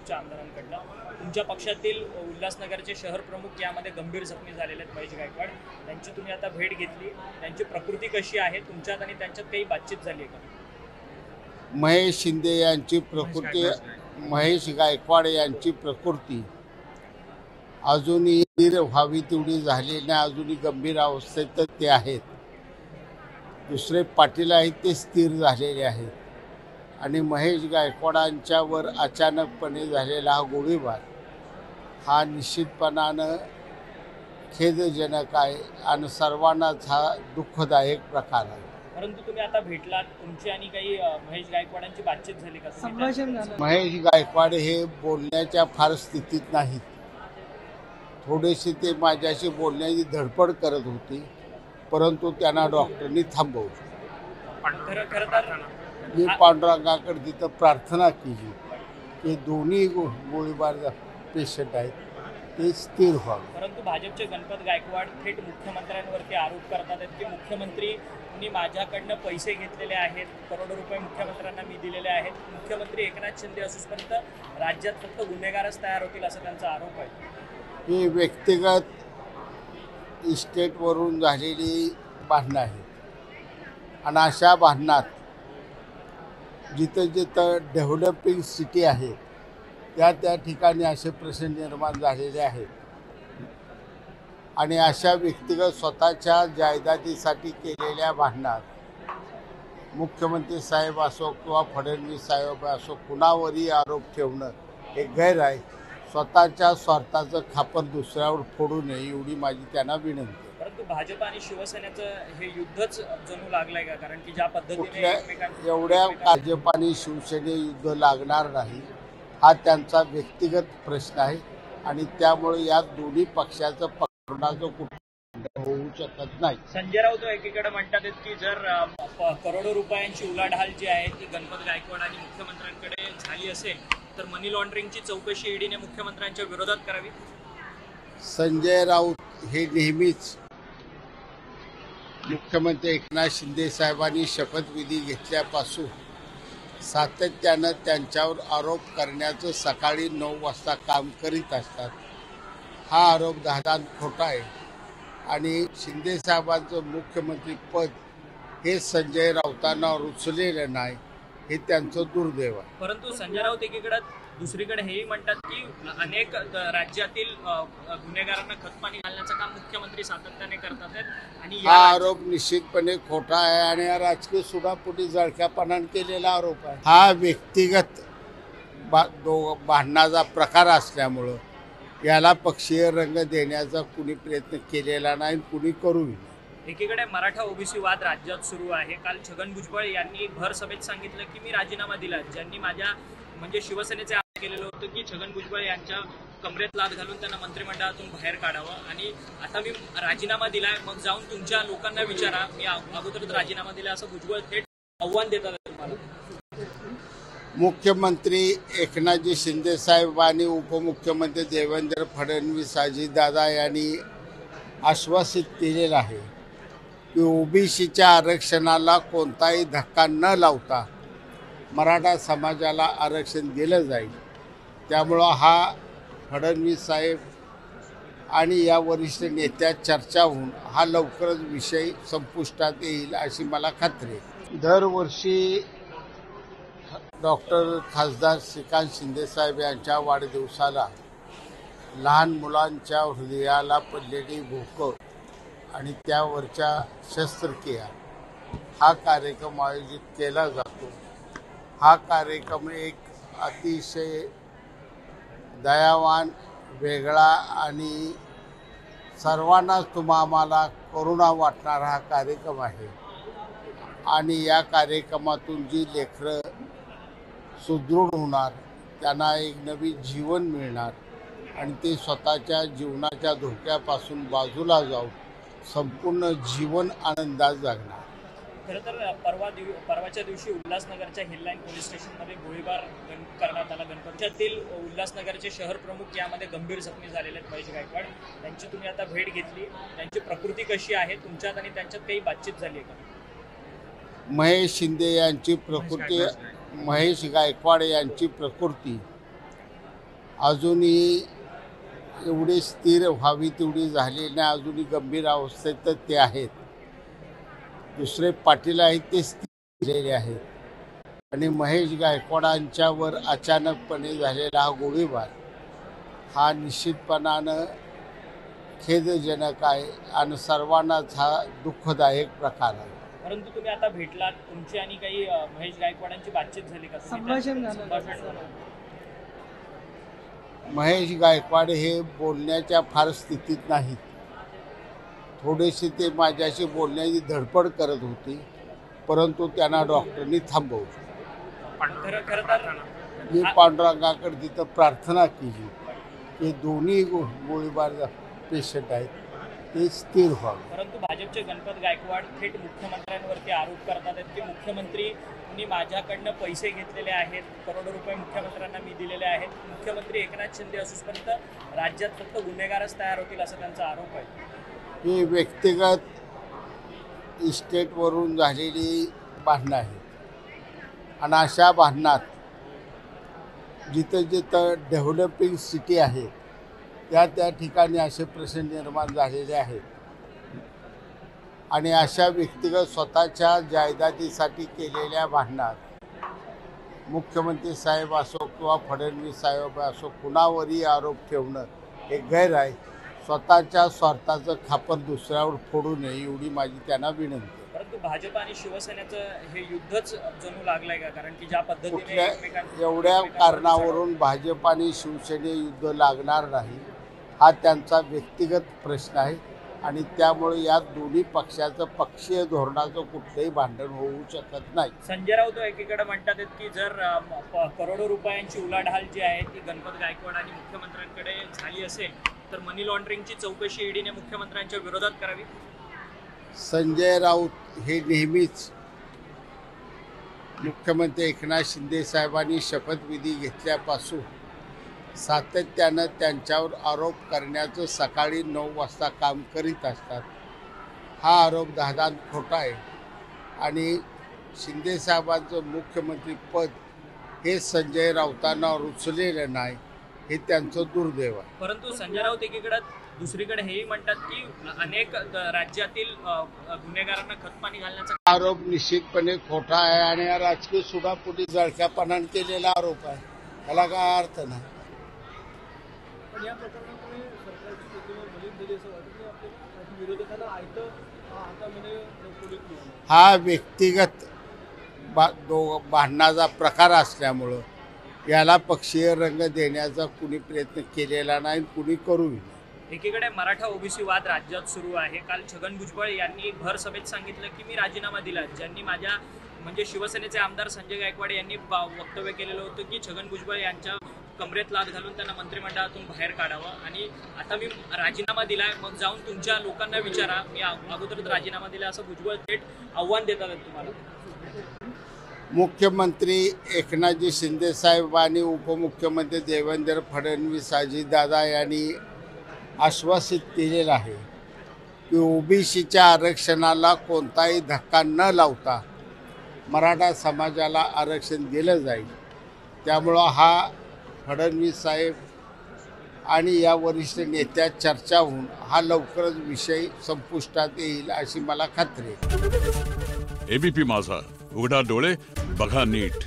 भाजपच्या आमदारांकडनं तुमच्या पक्षातील उल्हासनगरचे शहर प्रमुख यामध्ये गंभीर जखमी झालेले आहेत महेश गायकवाड, त्यांची तुम्ही आता भेट घेतली, त्यांची प्रकृती कशी आहे, तुमच्यात आणि त्यांच्यात काही बातचीत झाली आहे का? महेश शिंदे यांची प्रकृती, महेश गायकवाड यांची प्रकृती अजूनही स्थिर व्हावी तेवढी झाली नाही, अजूनही गंभीर अवस्थेत ते आहेत. दुसरे पाटील आहेत ते स्थिर झालेले आहेत आणि महेश गायकवाडांच्यावर अचानकपणे झालेला हा गोळीबार हा निश्चितपणानं खेदजनक आहे आणि सर्वांनाच हा दुःखदायक प्रकार आहे. परंतु तुम्ही आता भेटलात, तुमची आणि काही महेश गायकवाडांची बातचीत झाली का? संभाषण झालं? महेश गायकवाड हे बोलण्याच्या फार स्थितीत नाहीत. थोडेसे ते माझ्याशी बोलण्याची धडपड करत होती, परंतु त्यांना डॉक्टरनी थांबवलं. मी पांडुरंगाकडे तिथं प्रार्थना केली की दोन्ही गोळीबार पेशंट आहेत ते स्थिर व्हावे. परंतु भाजपचे गणपत गायकवाड थेट मुख्यमंत्र्यांवरती आरोप करतात की मुख्यमंत्रींनी माझ्याकडनं पैसे घेतलेले आहेत, करोडो रुपये मुख्यमंत्र्यांना मी दिलेले आहेत. मुख्यमंत्री एकनाथ शिंदे असूपर्यंत राज्यात फक्त गुन्हेगारच तयार होतील असा त्यांचा आरोप आहे. ही व्यक्तिगत इस्टेटवरून झालेली भांडणं आहेत आणि अशा भांडणात जिथं जिथं डेव्हलपिंग सिटी आहे त्या ठिकाणी असे प्रश्न निर्माण झालेले आहेत आणि अशा व्यक्तिगत स्वतःच्या जायदादीसाठी केलेल्या भांडणात मुख्यमंत्री साहेब असो किंवा फडणवीस साहेब असो कुणावरही आरोप ठेवणं हे गैर आहे. स्वतःच्या स्वार्थाचं खापर दुसऱ्यावर फोडू नये एवढी माझी त्यांना विनंती. परंतु भाजप आणि शिवसेनेचं हे युद्धच जणू लागलंय का? कारण की ज्या पद्धतीने एवढ्या भाजप आणि शिवसेने युद्ध लागणार नाही हा त्यांचा व्यक्तिगत प्रश्न आहे आणि त्यामुळे या दोन्ही पक्षाचं पकडण्याचं कुठं होऊ शकत नाही. संजय राऊत एकीकडे म्हणतात की जर करोडो रुपयांची उलाढाल जी आहे ती गणपत गायकवाड आणि मुख्यमंत्र्यांकडे झाली असेल तर मनी लॉन्ड्रिंगची चौकशी ईडीने मुख्यमंत्र्यांच्या विरोधात करावी. संजय राऊत हे नेहमीच मुख्यमंत्री एकनाथ शिंदे साहेबांनी शपथविधी घेतल्यापासून सातत्यानं त्यांच्यावर आरोप करण्याचं सकाळी 9 वाजता काम करीत असतात. हा आरोप धादान खोटा आहे आणि शिंदे साहेबांचं मुख्यमंत्री पद हे संजय राऊतांना रुचलेलं नाही हे त्यांचं दुर्दैव आहे. परंतु संजय राऊत एकीकडे दुसरीकडे हेही म्हणतात की अनेक राज्यातील गुन्हेगारांना खतपाणी घालण्याचं काम मुख्यमंत्री सातत्याने करतात आणि हा आरोप निश्चितपणे खोटा आहे आणि हा राजकीय सुडापोटी जळक्यापणाने केलेला आरोप आहे. हा व्यक्तिगत भांडणाचा प्रकार असल्यामुळं याला पक्षीय रंग देण्याचा कुणी प्रयत्न केलेला नाही, कुणी करूही नाही. एकीकडे मराठा ओबीसी वाद राज्यात सुरू आहे. काल छगन भुजबळ यांनी भर सभेत सांगितलं की मी राजीनामा दिला. ज्यांनी माझ्या म्हणजे शिवसेनेचे आरोप केलेलं होतं की छगन भुजबळ यांच्या कमरेत लाद घालून त्यांना मंत्रिमंडळातून बाहेर काढावं आणि आता मी राजीनामा दिलाय, मग जाऊन तुमच्या लोकांना विचारा, मी अगोदरच राजीनामा दिला असं भुजबळ थेट आव्हान देतात तुम्हाला. मुख्यमंत्री एकनाथजी शिंदे साहेब आणि उपमुख्यमंत्री देवेंद्र फडणवीस अजितदादा यांनी आश्वासित केलेलं आहे की ओबीसीच्या आरक्षणाला कोणताही धक्का न लावता मराठा समाजाला आरक्षण दिलं जाईल. त्यामुळं हा फडणवीस साहेब आणि या वरिष्ठ नेत्यात चर्चा होऊन हा लवकरच विषय संपुष्टात येईल अशी मला खात्री आहे. दरवर्षी डॉक्टर खासदार श्रीकांत शिंदे साहेब यांच्या वाढदिवसाला लहान मुलांच्या हृदयाला पडलेली भोकं आणि त्यावरच्या शस्त्रक्रिया हा कार्यक्रम आयोजित केला जातो. हा कार्यक्रम एक अतिशय दयावान, वेगळा आणि सर्वांनाच आम्हाला करुणा वाटणारा हा कार्यक्रम आहे आणि या कार्यक्रमातून जी लेकरं सुदृढ होणार, त्यांना एक नवीन जीवन मिळणार आणि ते स्वतःच्या जीवनाच्या धोक्यापासून बाजूला जाऊन संपूर्ण जीवन आनंदात जगणार. खरं तर परवाच्या दिवशी उल्हासनगरच्या हिललाईन पोलीस स्टेशनमध्ये गोळीबार करण्यात आला. गणपतीतील उल्हासनगरचे शहर प्रमुख यामध्ये गंभीर जखमी झालेले आहेत महेश गायकवाड, त्यांची तुम्ही आता भेट घेतली, त्यांची प्रकृती कशी आहे, तुमच्यात आणि त्यांच्यात काही बातचीत झाली आहे का? महेश शिंदे यांची प्रकृती, महेश गायकवाड यांची प्रकृती अजूनही एवढी स्थिर व्हावी तेवढी झाली नाही, अजूनही गंभीर अवस्थेत तर ते आहेत. दुसरे पाटील आहेत ते स्थिर झालेले आहेत आणि महेश गायकवाडांच्यावर अचानकपणे झालेला हा गोळीबार हा निश्चितपणानं खेदजनक आहे आणि सर्वांनाच हा दुःखदायक प्रकार आहे. परंतु तुम्ही आता भेटलात, तुमची आणि काही महेश गायकवाडांची बातचीत झाली का? संभाषण झालं. संभाषण झालं. महेश गायकवाड हे बोलण्याच्या फार स्थितीत नाहीत. थोडेसे ते माझ्याशी बोलण्याची धडपड करत होती, परंतु त्यांना डॉक्टरनी थांबवलं. खरं तर मी पांडुरंगाकडे तिथं प्रार्थना केली की दोन्ही गोळीबार पेशंट आहेत ते स्थिर व्हावे. परंतु भाजपचे गणपत गायकवाड थेट मुख्यमंत्र्यांवरती आरोप करतात आहेत की मुख्यमंत्रींनी माझ्याकडनं पैसे घेतलेले आहेत, करोडो रुपये मुख्यमंत्र्यांना मी दिलेले आहेत. मुख्यमंत्री एकनाथ शिंदे असूपर्यंत राज्यात फक्त गुन्हेगारच तयार होतील असा त्यांचा आरोप आहे. ही व्यक्तिगत इस्टेटवरून झालेली भांडणं आहेत आणि अशा भांडणात जिथं जिथं डेव्हलपिंग सिटी आहे त्या ठिकाणी असे प्रश्न निर्माण झालेले आहेत आणि अशा व्यक्तिगत स्वतःच्या जायदादीसाठी केलेल्या भांडणात मुख्यमंत्री साहेब असो किंवा फडणवीस साहेब असो कुणावरही आरोप ठेवणं हे गैर आहे. स्वतःच्या स्वार्थाचं खापर दुसऱ्यावर फोडू नये एवढी माझी त्यांना विनंती. परंतु भाजप आणि शिवसेनेचं हे युद्धच जणू लागलंय का? कारण की ज्या पद्धतीने कुठल्या एवढ्या कारणावरून भाजप आणि शिवसेने युद्ध लागणार नाही हा त्यांचा व्यक्तिगत प्रश्न आहे आणि त्यामुळे या दोन्ही पक्षाचं पक्षीय धोरणाचं कुठलंही भांडण होऊ शकत नाही. संजय राऊत एकीकडे म्हणतात की जर करोडो रुपयांची उलाढाल जी आहे ती गणपत गायकवाड आणि मुख्यमंत्र्यांकडे झाली असेल तर मनी लॉन्ड्रिंगची चौकशी ईडीने मुख्यमंत्र्यांच्या विरोधात करावी. संजय राऊत हे नेहमीच मुख्यमंत्री एकनाथ शिंदे साहेबांनी शपथविधी घेतल्यापासून सातत्यानं त्यांच्यावर आरोप करण्याचं सकाळी 9 वाजता काम करीत असतात. हा आरोप दादांत खोटा आहे आणि शिंदे साहेबांचं मुख्यमंत्रीपद हे संजय राऊतांना रुचलेलं नाही हे त्यांचं दुर्दैव आहे. परंतु संजय राऊत एकीकडे दुसरीकडे हेही म्हणतात की अनेक राज्यातील गुन्हेगारांना खतपाणी घालण्याचा आरोप निश्चितपणे खोटा आहे आणि हा राजकीय सुडापोटी जळक्यापणाने केलेला आरोप आहे. त्याला काय अर्थ नाही. पण या प्रकरणामुळे सरकारची प्रतिमा मलिन झाली असं वाटतं की आपल्या विरोधकांना आयतं हातामध्ये पोलीस मिळालं. हा व्यक्तिगत भांडणाचा प्रकार असल्यामुळं याला पक्षीय रंग देण्याचा कुणी प्रयत्न केलेला नाही, कुणी करूही नाही. एकीकडे मराठा ओबीसी वाद राज्यात सुरू आहे. काल छगन भुजबळ यांनी भर सभेत सांगितलं की मी राजीनामा दिला. ज्यांनी माझ्या म्हणजे शिवसेनेचे आमदार संजय गायकवाड यांनी वक्तव्य केलेलं होतं की छगन भुजबळ यांच्या कमरेत लाथ घालून त्यांना मंत्रिमंडळातून बाहेर काढावं आणि आता मी राजीनामा दिलाय, मग जाऊन तुमच्या लोकांना विचारा, मी अगोदरच राजीनामा दिला असं भुजबळ थेट आव्हान देतात तुम्हाला. मुख्यमंत्री एकनाथजी शिंदे साहेब आणि उपमुख्यमंत्री देवेंद्र फडणवीस अजितदादा यांनी आश्वासित केलेलं आहे की ओबीसीच्या आरक्षणाला कोणताही धक्का न लावता मराठा समाजाला आरक्षण दिलं जाईल. त्यामुळं हा फडणवीस साहेब आणि या वरिष्ठ नेत्यात चर्चा होऊन हा लवकरच विषय संपुष्टात येईल अशी मला खात्री आहे. एबीपी माझा, उघडा डोळे बघा नीट.